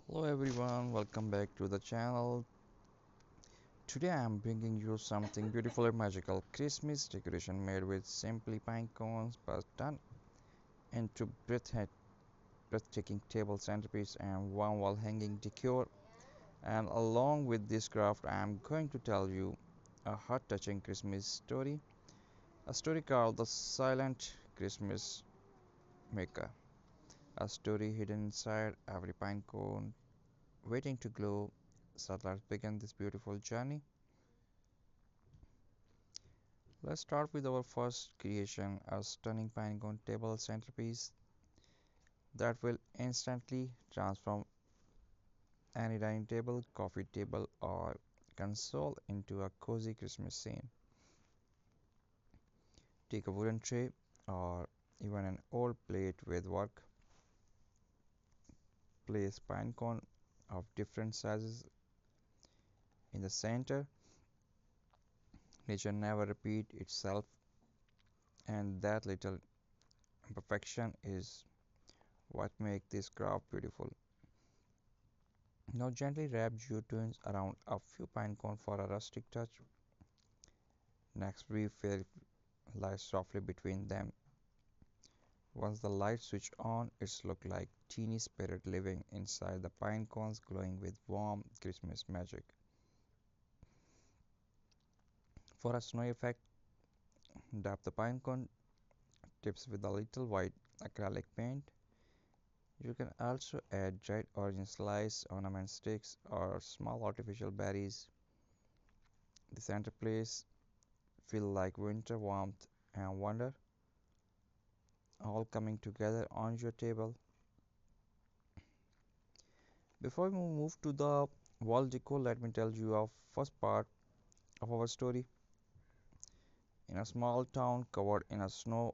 Hello everyone, welcome back to the channel. Today I am bringing you something beautiful and magical Christmas decoration made with simply pine cones but done into breathtaking table centerpiece and one wall hanging decor. And along with this craft, I am going to tell you a heart-touching Christmas story, a story called The Silent Christmas Maker, a story hidden inside every pine cone waiting to glow. So let's begin this beautiful journey. Let's start with our first creation, a stunning pinecone table centerpiece that will instantly transform any dining table, coffee table, or console into a cozy Christmas scene. Take a wooden tray or even an old plate with work. Place pinecone of different sizes in the center. Nature never repeats itself, and that little imperfection is what makes this craft beautiful. Now gently wrap jute around a few pine cones for a rustic touch. Next we fill light softly between them. Once the light switch on, it's look like teeny spirit living inside the pine cones glowing with warm Christmas magic. For a snowy effect, dab the pine cone tips with a little white acrylic paint. You can also add dried orange slice, ornament sticks, or small artificial berries. The center place feel like winter warmth and wonder, all coming together on your table. Before we move to the wall decor, let me tell you our first part of our story. In a small town covered in snow,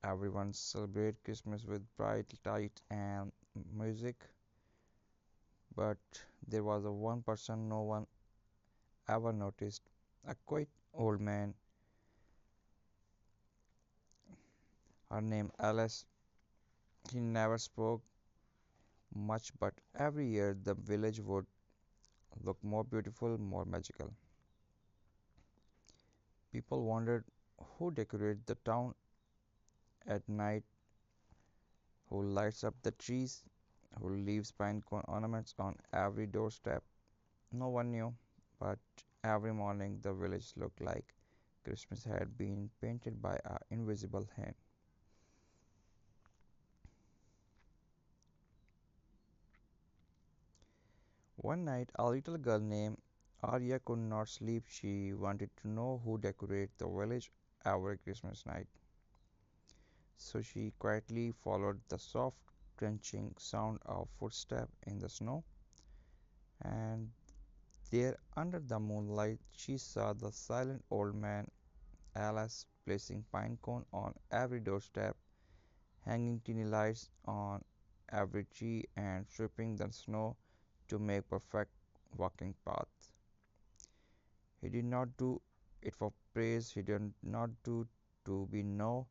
everyone celebrates Christmas with bright light and music. But there was a one person no one ever noticed, a quiet old man. Her name Alice. He never spoke much, but every year the village would look more beautiful, more magical. People wondered who decorated the town at night, who lights up the trees, who leaves pine cone ornaments on every doorstep. No one knew, but every morning the village looked like Christmas had been painted by an invisible hand. One night, a little girl named Arya could not sleep. She wanted to know who decorated the village every Christmas night. So she quietly followed the soft crunching sound of footsteps in the snow, and there under the moonlight she saw the silent old man Alice placing pine cone on every doorstep, hanging tiny lights on every tree and sweeping the snow to make perfect walking path. He did not do it for praise, he did not do to be known,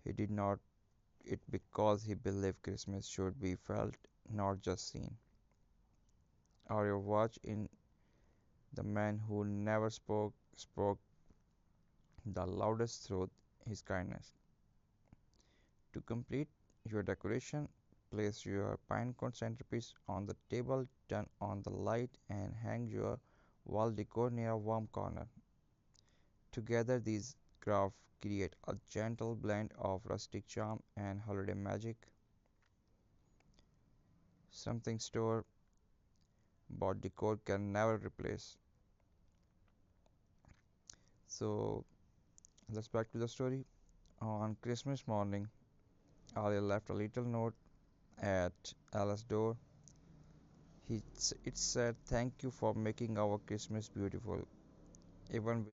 he did not it because he believed Christmas should be felt, not just seen. Or your watch in the man who never spoke the loudest through his kindness. To complete your decoration, place your pinecone centerpiece on the table, turn on the light, and hang your wall decor near a warm corner. Together, these crafts create a gentle blend of rustic charm and holiday magic, something store bought decor can never replace. So, let's back to the story. On Christmas morning, Alia left a little note at Alice's door. It said, "Thank you for making our Christmas beautiful. Even